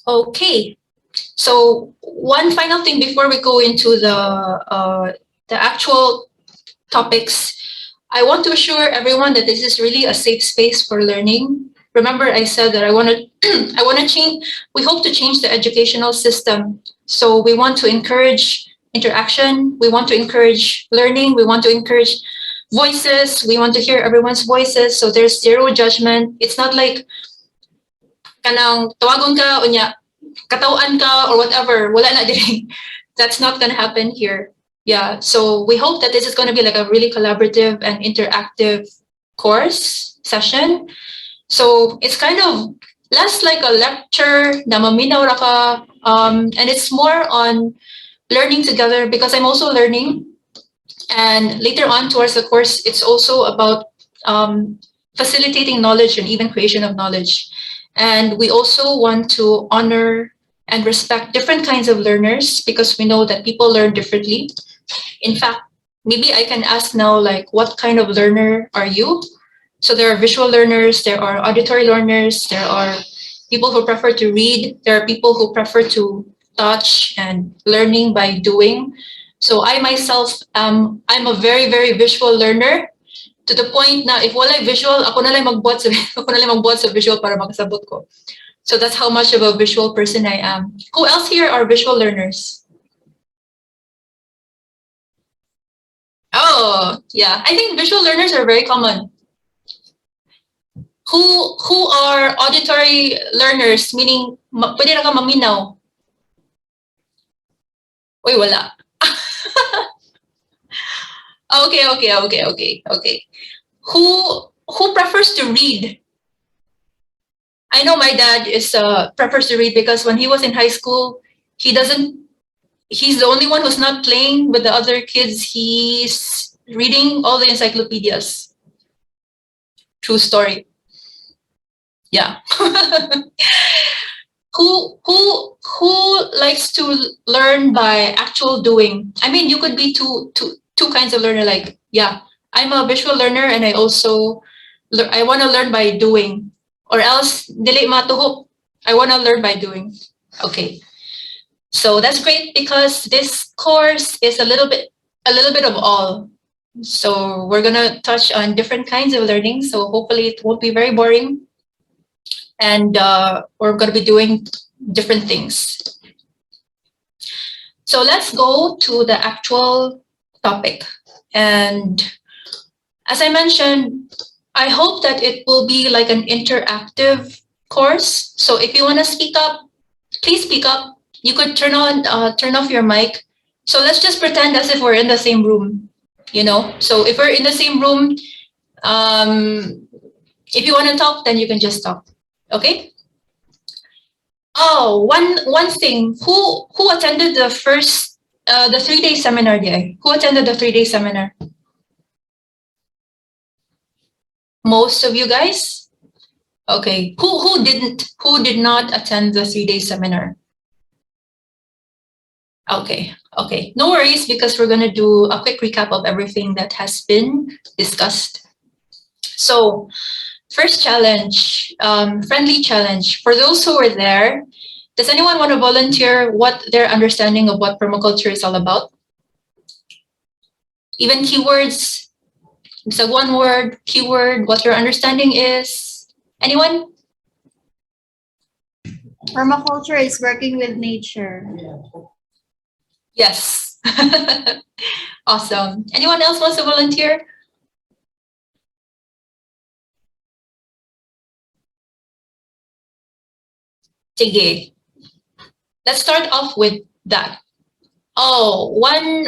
Okay, so one final thing before we go into the actual topics, I want to assure everyone that this is really a safe space for learning. Remember, I said that I want to, I want to change. We hope to change the educational system. So we want to encourage interaction. We want to encourage learning. We want to encourage voices. We want to hear everyone's voices. So there's zero judgment. It's not like kanang tawagon ka unya katawan ka or whatever. Wala na diri. That's not gonna happen here. Yeah, so we hope that this is going to be like a really collaborative and interactive course session. So it's kind of less like a lecture na maminaw ra ka, and it's more on learning together because I'm also learning. And later on towards the course, it's also about facilitating knowledge and even creation of knowledge. And we also want to honor and respect different kinds of learners because we know that people learn differently. In fact, maybe I can ask now, like, what kind of learner are you? So there are visual learners, there are auditory learners, there are people who prefer to read, there are people who prefer to touch and learning by doing. So I myself, I'm a very, very visual learner to the point na if wala visual, ako na lang magbuhat sa, ako na lang magbuhat sa visual para makasabot ko. So that's how much of a visual person I am. Who else here are visual learners? Oh, yeah. I think visual learners are very common. Who are auditory learners, meaning pwede na ka maminaw? Uy, wala. Okay. Who prefers to read? I know my dad is prefers to read because when he was in high school, he's the only one who's not playing with the other kids. He's reading all the encyclopedias. True story. Yeah. who likes to learn by actual doing? I mean, you could be two kinds of learner. Like, yeah, I'm a visual learner and I also I want to learn by doing, or else dili matuhop. I want to learn by doing. Okay, so that's great because this course is a little bit of all. So we're gonna touch on different kinds of learning. So hopefully it won't be very boring, and we're gonna be doing different things. So let's go to the actual topic. And as I mentioned, I hope that it will be like an interactive course. So if you want to speak up, please speak up. You could turn off your mic. So let's just pretend as if we're in the same room, you know? So if we're in the same room, if you want to talk, then you can just talk. Okay? Oh, one thing. Who attended the 3-day seminar, Di? Who attended the 3-day seminar? Most of you guys? Okay. Who did not attend the 3-day seminar? Okay. No worries because we're gonna do a quick recap of everything that has been discussed. So first challenge, friendly challenge. For those who were there, does anyone want to volunteer what their understanding of what permaculture is all about? Even keywords, so one word, keyword, what your understanding is. Anyone? Permaculture is working with nature. Yes. Awesome. Anyone else wants to volunteer? Sige. Let's start off with that. Oh, one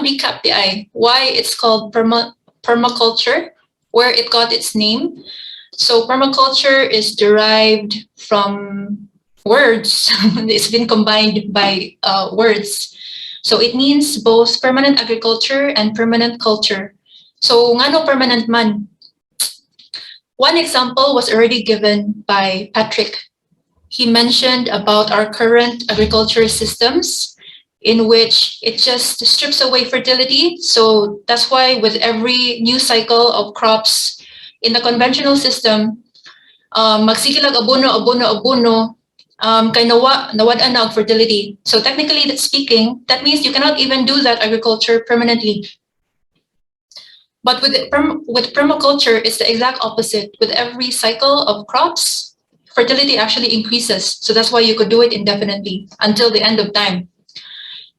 recap di why it's called permaculture, where it got its name. So permaculture is derived from words. It's been combined by words. So it means both permanent agriculture and permanent culture. So ngano permanent man? One example was already given by Patrick. He mentioned about our current agriculture systems in which it just strips away fertility. So that's why with every new cycle of crops in the conventional system, magsigilag abono, kay nawad-an na og fertility. So technically speaking, that means you cannot even do that agriculture permanently. But with permaculture, it's the exact opposite. With every cycle of crops, fertility actually increases. So that's why you could do it indefinitely until the end of time.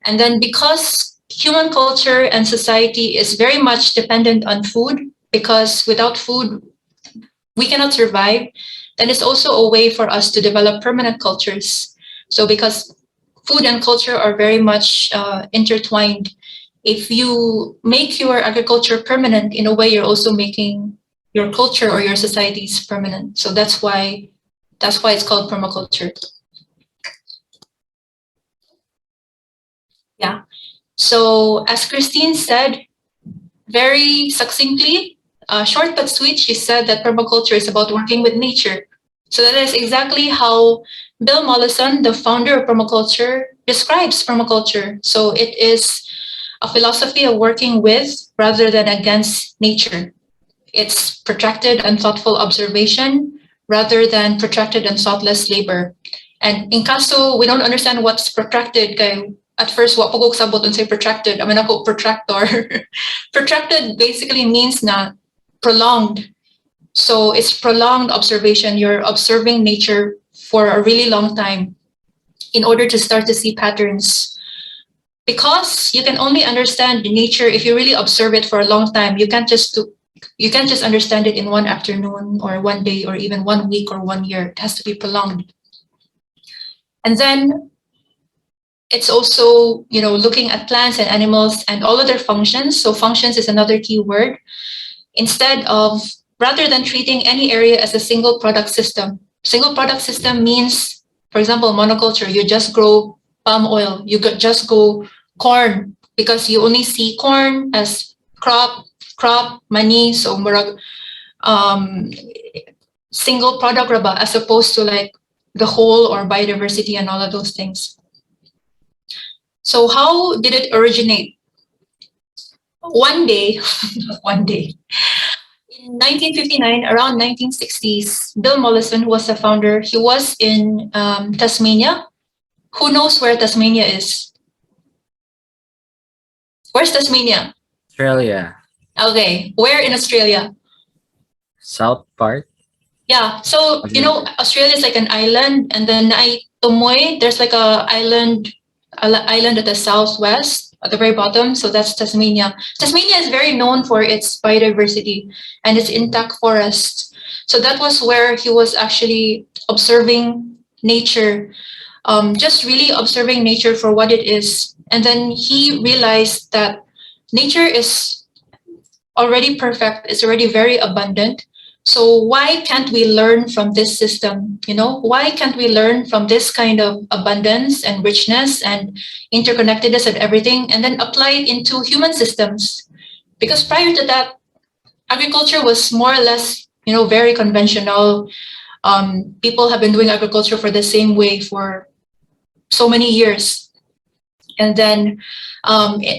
And then because human culture and society is very much dependent on food, because without food, we cannot survive, then it's also a way for us to develop permanent cultures. So because food and culture are very much intertwined, if you make your agriculture permanent, in a way, you're also making your culture or your societies permanent. So that's why it's called permaculture. Yeah. So as Christine said, very succinctly, short but sweet, she said that permaculture is about working with nature. So that is exactly how Bill Mollison, the founder of permaculture, describes permaculture. So it is a philosophy of working with rather than against nature. It's protracted and thoughtful observation rather than protracted and thoughtless labor. And in caso we don't understand what's protracted, kay at first wa ko sabot unsay protracted. I mean ako protractor. Protracted basically means na prolonged. So it's prolonged observation. You're observing nature for a really long time in order to start to see patterns. Because you can only understand nature if you really observe it for a long time. You can't just understand it in one afternoon or one day or even 1 week or 1 year. It has to be prolonged. And then it's also, looking at plants and animals and all of their functions. So functions is another key word. Rather than treating any area as a single product system. Single product system means, for example, monoculture, you just grow palm oil, you just grow corn because you only see corn as crop, money, so murag single product raba as opposed to like the whole or biodiversity and all of those things. So how did it originate? One day, in 1959, around 1960s, Bill Mollison, who was the founder, he was in Tasmania. Who knows where Tasmania is? Where's Tasmania? Australia. Okay, where in Australia? South part. Yeah, so Australia is like an island, and then Tomoy, there's like a island at the southwest at the very bottom. So that's Tasmania. Tasmania is very known for its biodiversity and its intact forests. So that was where he was actually observing nature, just really observing nature for what it is. And then he realized that nature is already perfect, it's already very abundant. So why can't we learn from this system? Why can't we learn from this kind of abundance and richness and interconnectedness of everything and then apply it into human systems? Because prior to that, agriculture was more or less, very conventional. People have been doing agriculture for the same way for so many years. And then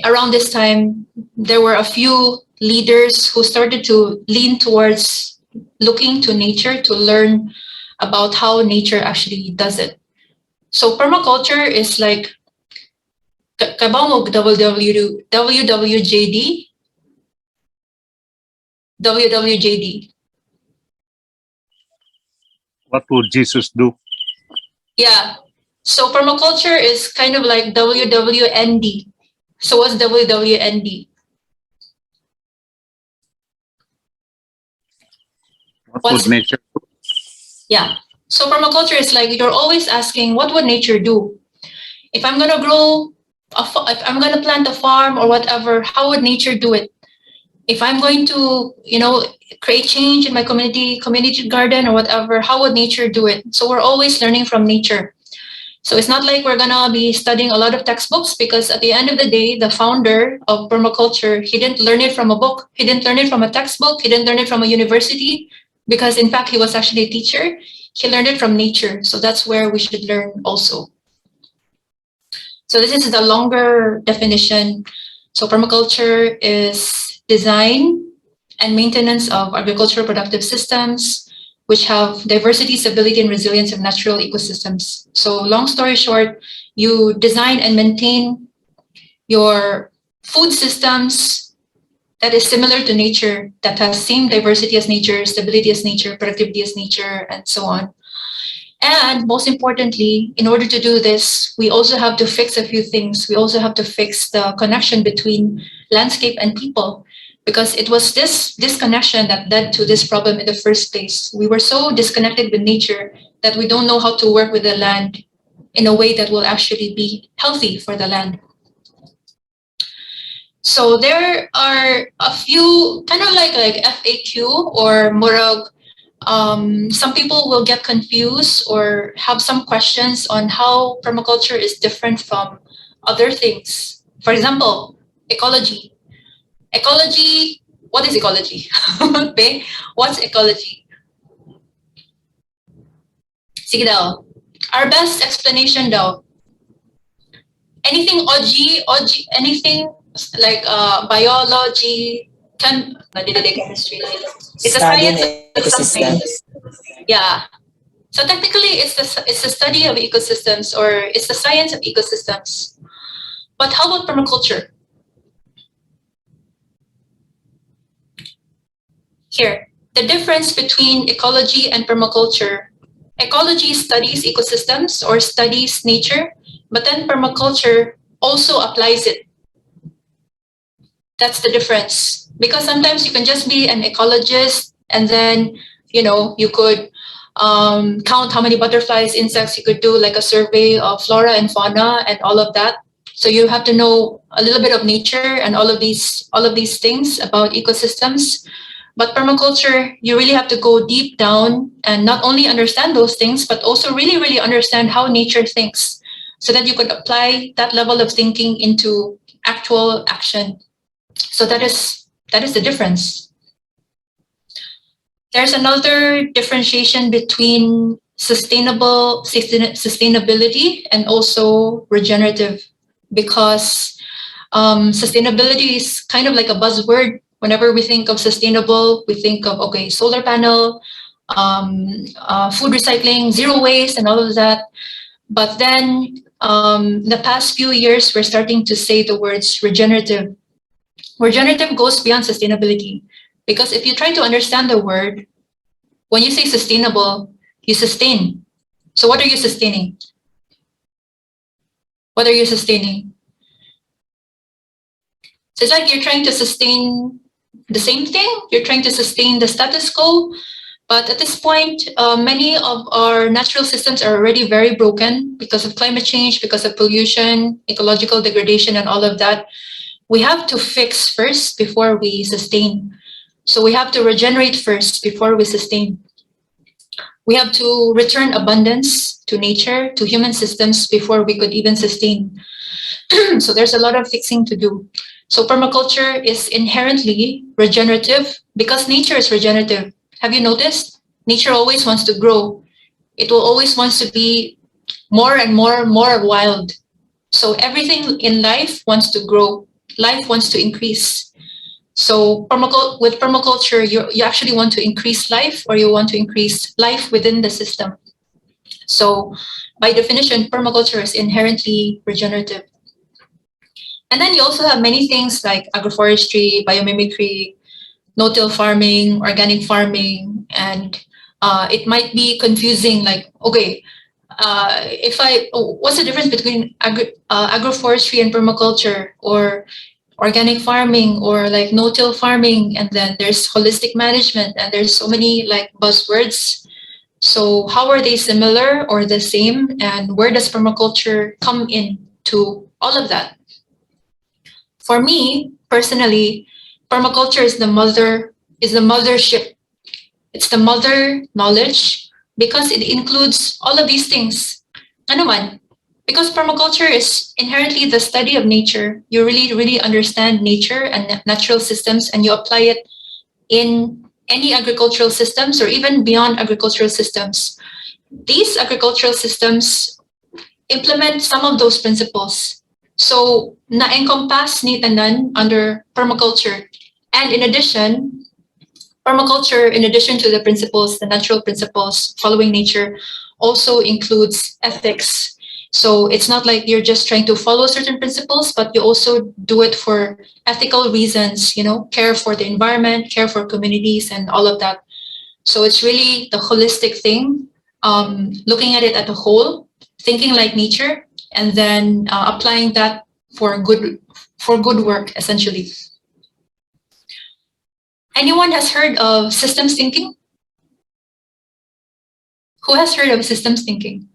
around this time, there were a few leaders who started to lean towards looking to nature to learn about how nature actually does it. So permaculture is like kabang WWJD. What would Jesus do? Yeah. So permaculture is kind of like WWND. So what's WWND? What would nature do? Yeah. So permaculture is like you're always asking, what would nature do? If I'm gonna if I'm gonna plant a farm or whatever, how would nature do it? If I'm going to, create change in my community garden or whatever, how would nature do it? So we're always learning from nature. So it's not like we're gonna be studying a lot of textbooks because at the end of the day, the founder of permaculture, he didn't learn it from a book. He didn't learn it from a textbook. He didn't learn it from a university because in fact, he was actually a teacher. He learned it from nature. So that's where we should learn also. So this is the longer definition. So permaculture is design and maintenance of agricultural productive systems, which have diversity, stability, and resilience of natural ecosystems. So long story short, you design and maintain your food systems that is similar to nature, that has same diversity as nature, stability as nature, productivity as nature, and so on. And most importantly, in order to do this, we also have to fix a few things. We also have to fix the connection between landscape and people, because it was this disconnection that led to this problem in the first place. We were so disconnected with nature that we don't know how to work with the land in a way that will actually be healthy for the land. So there are a few kind of like FAQ or murag. Some people will get confused or have some questions on how permaculture is different from other things. For example, ecology. Ecology, what is ecology? Okay, what's ecology? Sige daw. Our best explanation daw. Anything OG, anything like biology, chemistry. It's a science of something. Yeah. So technically, it's the study of ecosystems, or it's the science of ecosystems. But how about permaculture? Here, the difference between ecology and permaculture. Ecology studies ecosystems or studies nature, but then permaculture also applies it. That's the difference. Because sometimes you can just be an ecologist and then, you could count how many butterflies, insects. You could do like a survey of flora and fauna and all of that. So you have to know a little bit of nature and all of these things about ecosystems. But permaculture, you really have to go deep down and not only understand those things, but also really, really understand how nature thinks, so that you could apply that level of thinking into actual action. So that is the difference. There's another differentiation between sustainability and also regenerative, because sustainability is kind of like a buzzword. Whenever we think of sustainable, we think of, okay, solar panel, food recycling, zero waste, and all of that. But then the past few years, we're starting to say the words regenerative. Regenerative goes beyond sustainability, because if you try to understand the word, when you say sustainable, you sustain. So what are you sustaining? What are you sustaining? So it's like you're trying to sustain the same thing. You're trying to sustain the status quo. But at this point, many of our natural systems are already very broken because of climate change, because of pollution, ecological degradation, and all of that. We have to fix first before we sustain. So we have to regenerate first before we sustain. We have to return abundance to nature, to human systems, before we could even sustain. So there's a lot of fixing to do. So permaculture is inherently regenerative because nature is regenerative. Have you noticed? Nature always wants to grow. It will always wants to be more and more wild. So everything in life wants to grow. Life wants to increase. So with permaculture, you actually want to increase life, or you want to increase life within the system. So by definition, permaculture is inherently regenerative. And then you also have many things like agroforestry, biomimicry, no-till farming, organic farming, and it might be confusing. Like, okay, what's the difference between agroforestry and permaculture, or organic farming, or like no-till farming? And then there's holistic management, and there's so many like buzzwords. So how are they similar or the same, and where does permaculture come in to all of that? For me personally, permaculture is the mothership. It's the mother knowledge, because it includes all of these things. Ano man? Because permaculture is inherently the study of nature. You really, really understand nature and natural systems, and you apply it in any agricultural systems or even beyond agricultural systems. These agricultural systems implement some of those principles. So na-encompass ni tanan under permaculture. And in addition, permaculture, in addition to the principles, the natural principles following nature, also includes ethics. So it's not like you're just trying to follow certain principles, but you also do it for ethical reasons, care for the environment, care for communities, and all of that. So it's really the holistic thing, looking at it as a whole, thinking like nature, and then applying that for good work, essentially. Anyone has heard of systems thinking? Who has heard of systems thinking?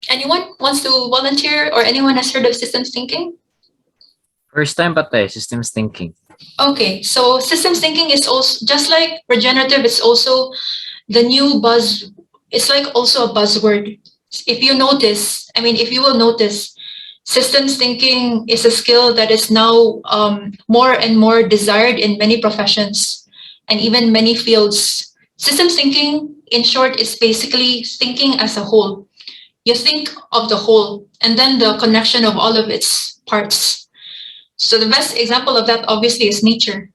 Anyone wants to volunteer, or anyone has heard of systems thinking? First time patay, systems thinking. Okay, so systems thinking is also, just like regenerative, it's also the new buzz. It's like also a buzzword. If you will notice, systems thinking is a skill that is now more and more desired in many professions and even many fields. Systems thinking, in short, is basically thinking as a whole. You think of the whole and then the connection of all of its parts. So the best example of that obviously is nature.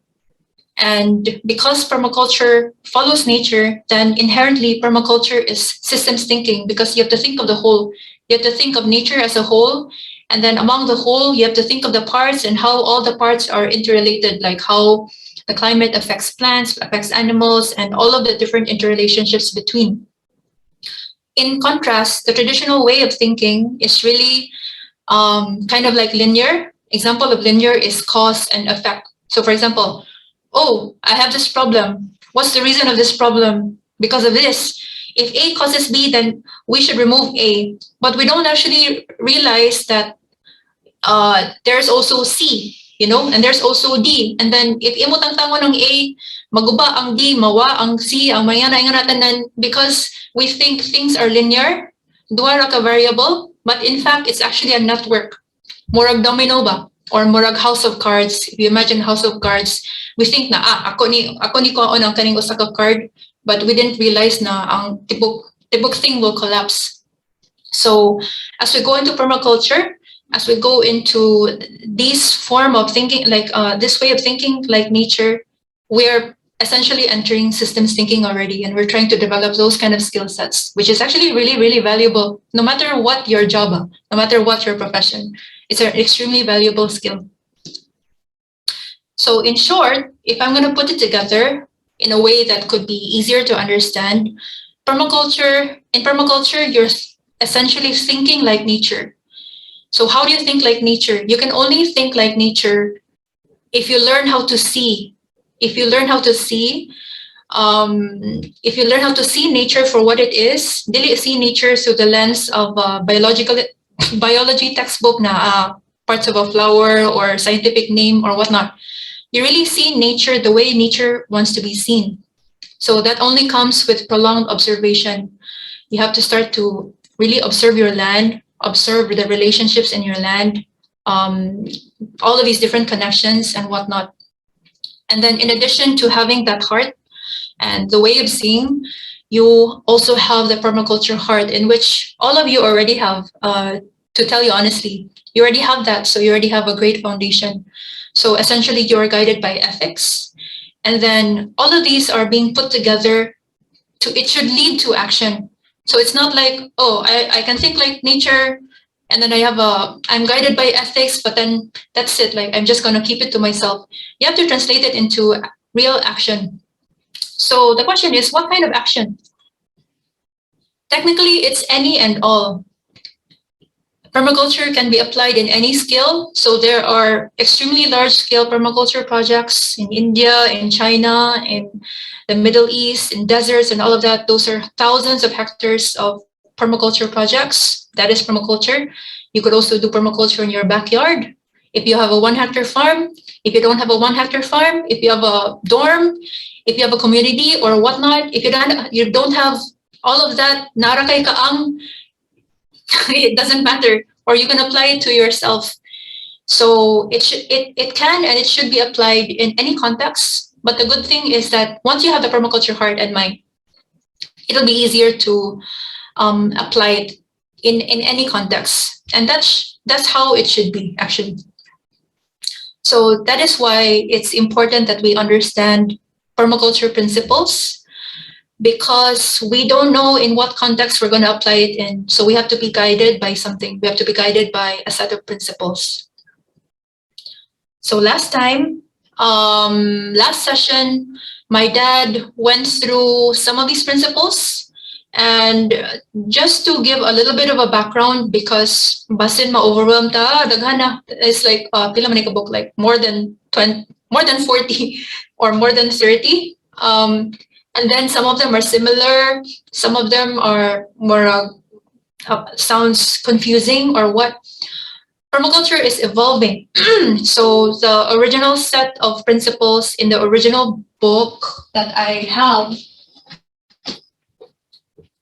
And because permaculture follows nature, then inherently permaculture is systems thinking, because you have to think of the whole. You have to think of nature as a whole. And then among the whole, you have to think of the parts and how all the parts are interrelated, like how the climate affects plants, affects animals, and all of the different interrelationships between. In contrast, the traditional way of thinking is really kind of like linear. Example of linear is cause and effect. So for example, oh, I have this problem. What's the reason of this problem? Because of this. If A causes B, then we should remove A. But we don't actually realize that there's also C, and there's also D. And then if imutang tango ng A, maguba ang D, mawa ang C, ang mayana ingatan, because we think things are linear, duara ka variable, but in fact, it's actually a network. Murag domino ba? Or murag house of cards. If you imagine house of cards, we think na, ako ni koon ang kaning usa ka card, but we didn't realize na ang tibok thing will collapse. So as we go into permaculture, as we go into this form of thinking, like this way of thinking like nature, we're essentially entering systems thinking already, and we're trying to develop those kind of skill sets, which is actually really, really valuable, no matter what your job, no matter what your profession. It's an extremely valuable skill. So in short, if I'm going to put it together in a way that could be easier to understand, in permaculture, you're essentially thinking like nature. So how do you think like nature? You can only think like nature if you learn how to see. If you learn how to see nature for what it is, dili see nature through the lens of biology textbook na parts of a flower or scientific name or whatnot. You really see nature the way nature wants to be seen. So that only comes with prolonged observation. You have to start to really observe your land, observe the relationships in your land, all of these different connections and whatnot. And then in addition to having that heart and the way of seeing, you also have the permaculture heart, in which all of you already have, to tell you honestly, you already have that. So you already have a great foundation. So essentially you are guided by ethics. And then all of these are being put together it should lead to action. So it's not like, oh, I can think like nature, and then I'm guided by ethics, but then that's it. Like, I'm just going to keep it to myself. You have to translate it into real action. So the question is, what kind of action? Technically, it's any and all. Permaculture can be applied in any scale. So there are extremely large-scale permaculture projects in India, in China, in the Middle East, in deserts and all of that. Those are thousands of hectares of permaculture projects. That is permaculture. You could also do permaculture in your backyard. If you have a 1 hectare farm, if you don't have a 1 hectare farm, if you have a dorm, if you have a community or whatnot, if you don't have all of that, nara kay kaang, it doesn't matter, or you can apply it to yourself. So it can and it should be applied in any context. But the good thing is that once you have the permaculture heart and mind, it'll be easier to apply it in any context. And that's how it should be, actually. So that is why it's important that we understand permaculture principles, because we don't know in what context we're going to apply it in. So we have to be guided by something. We have to be guided by a set of principles. So last session, my dad went through some of these principles. And just to give a little bit of a background, because basin ma-overwhelmed ta, daghana, it's like pila man ka book, like more than 20, more than 40 or more than 30. And then some of them are similar, some of them are more sounds confusing or what. Permaculture is evolving. So the original set of principles in the original book that I have,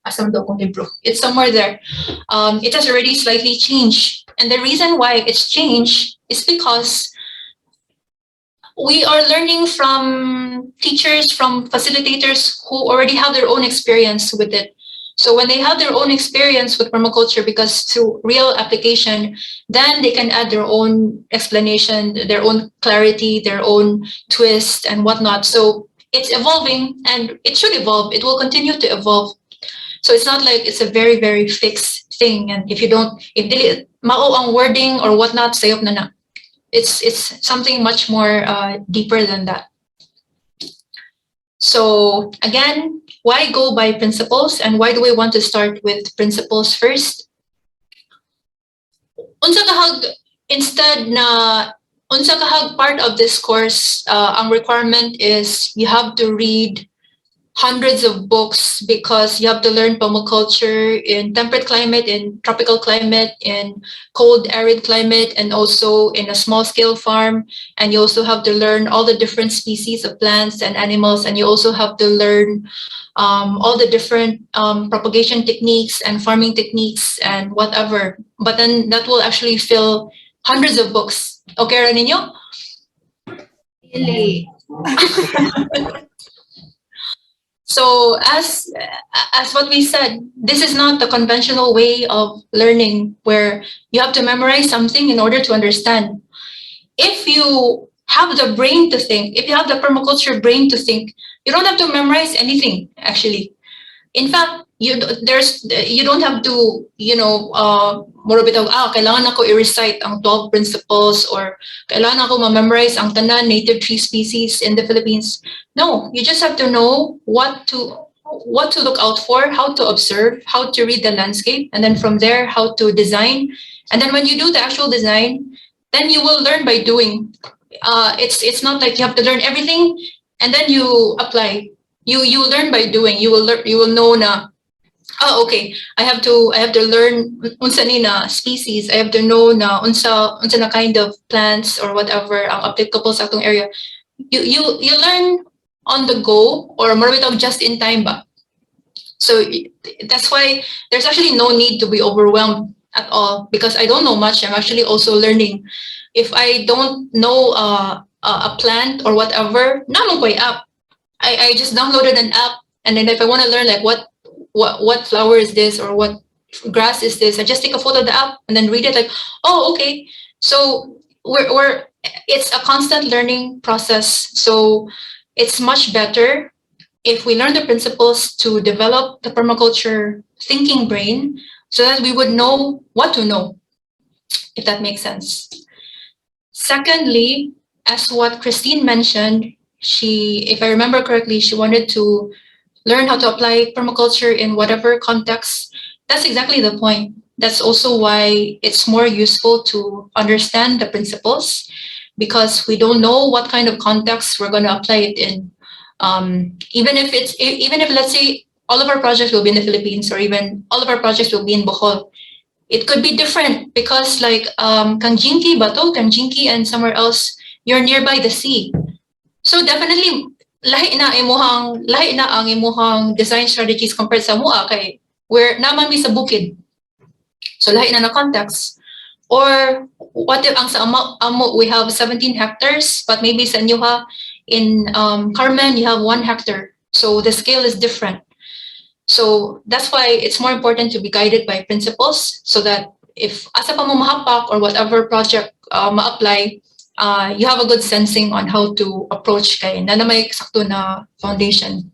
it's somewhere there. It has already slightly changed. And the reason why it's changed is because we are learning from teachers, from facilitators who already have their own experience with it. So when they have their own experience with permaculture, because through real application, then they can add their own explanation, their own clarity, their own twist and whatnot. So it's evolving and it should evolve. It will continue to evolve. So it's not like it's a very, very fixed thing. And if you don't, if dili mao ang wording or whatnot, sayop na na. It's something much more deeper than that. So again, why go by principles, and why do we want to start with principles first? Unsa kahag instead na unsa kahag part of this course, ang requirement is you have to read hundreds of books because you have to learn permaculture in temperate climate, in tropical climate, in cold arid climate, and also in a small scale farm. And you also have to learn all the different species of plants and animals, and you also have to learn all the different propagation techniques and farming techniques and whatever. But then that will actually fill hundreds of books. Okay, ra ninyo? Really? So as what we said, this is not the conventional way of learning where you have to memorize something in order to understand. If you have the brain to think, if you have the permaculture brain to think, you don't have to memorize anything actually. In fact, you don't have to, more bitaw, kailangan ako i-recite ang 12 principles or kailangan ako ma-memorize ang tanan native tree species in the Philippines. No, you just have to know what to look out for, how to observe, how to read the landscape, and then from there, how to design. And then when you do the actual design, then you will learn by doing. It's not like you have to learn everything and then you apply. You learn by doing. You will know na, okay, I have to learn unsa ni na species. I have to know na unsa na kind of plants or whatever ang applicable sa atong area. You learn on the go, or more bitaw just in time ba. So that's why there's actually no need to be overwhelmed at all, because I don't know much. I'm actually also learning. If I don't know a plant or whatever, namang ko'y app. I just downloaded an app, and then if I want to learn like what flower is this or what grass is this, I just take a photo of the app and then read it like, oh, okay. So it's a constant learning process. So it's much better if we learn the principles to develop the permaculture thinking brain so that we would know what to know, if that makes sense. Secondly, as what Christine mentioned, if I remember correctly, she wanted to learn how to apply permaculture in whatever context. That's exactly the point. That's also why it's more useful to understand the principles, because we don't know what kind of context we're going to apply it in. Even if let's say all of our projects will be in the Philippines, or even all of our projects will be in Bohol, it could be different because like Kangjinki, and somewhere else, you're nearby the sea. So definitely lahi na ang imuhang design strategies compared sa mua kay where naman mi sa bukid. So lahi na context. Or what if ang sa amo we have 17 hectares, but maybe sa Nyuha in Carmen you have 1 hectare. So the scale is different. So that's why it's more important to be guided by principles, so that if asa pa mo mahapak or whatever project ma-apply, you have a good sensing on how to approach kay na may sakto na foundation.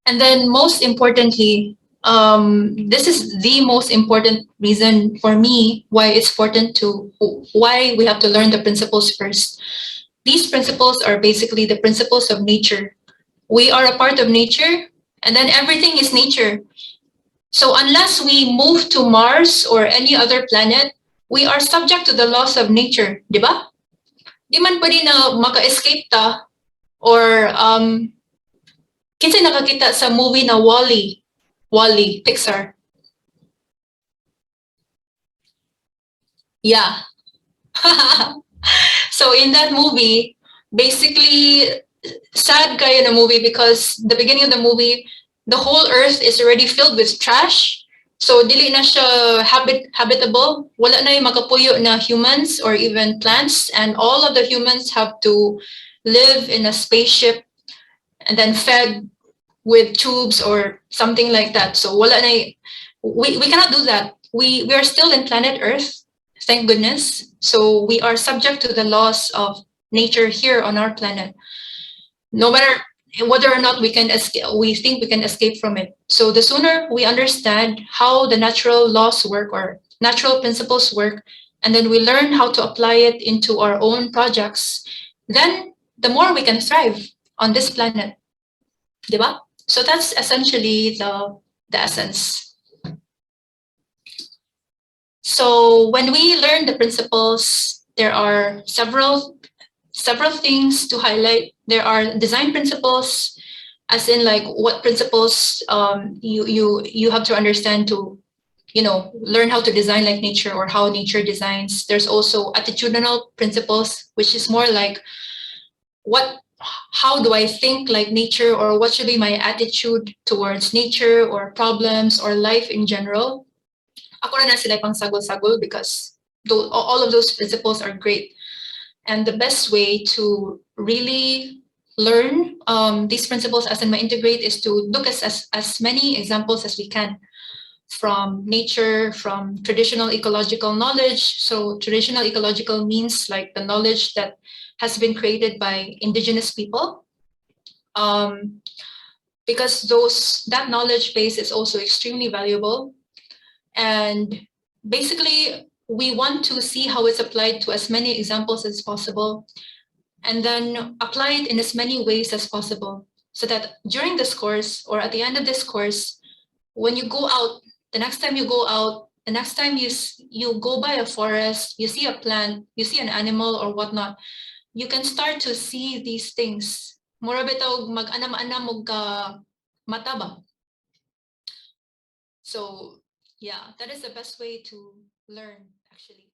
And then most importantly, this is the most important reason for me why it's important to, why we have to learn the principles first. These principles are basically the principles of nature. We are a part of nature, and then everything is nature. So unless we move to Mars or any other planet, we are subject to the laws of nature, di ba? Di man pwede na maka-escape ta, or kinsay nakakita sa movie na Wall-E, Wall-E, Pixar. Yeah. So in that movie, basically, sad kayo na movie because the beginning of the movie, the whole earth is already filled with trash. So dili na siya habitable. Wala na yung makapuyo na humans or even plants, and all of the humans have to live in a spaceship and then fed with tubes or something like that. So wala na, we cannot do that. We are still in planet Earth, thank goodness. So we are subject to the laws of nature here on our planet. No matter whether or not we can escape, we think we can escape from it. So the sooner we understand how the natural laws work or natural principles work, and then we learn how to apply it into our own projects, then the more we can thrive on this planet. Diba? So that's essentially the essence. So when we learn the principles, there are several things to highlight. There are design principles, as in like what principles you have to understand to, you know, learn how to design like nature or how nature designs. There's also attitudinal principles, which is more like how do I think like nature, or what should be my attitude towards nature or problems or life in general. Ako na sila pang sagol-sagol because all of those principles are great. And the best way to really learn these principles as in my integrate is to look as many examples as we can from nature, from traditional ecological knowledge. So traditional ecological means like the knowledge that has been created by indigenous people. Because that knowledge base is also extremely valuable. And basically, we want to see how it's applied to as many examples as possible, and then apply it in as many ways as possible, so that during this course or at the end of this course, when you go out, the next time you go out, the next time you go by a forest, you see a plant, you see an animal or whatnot, you can start to see these things. Mura bitaw mag-anam-anam og ka mata ba? So yeah, that is the best way to learn actually.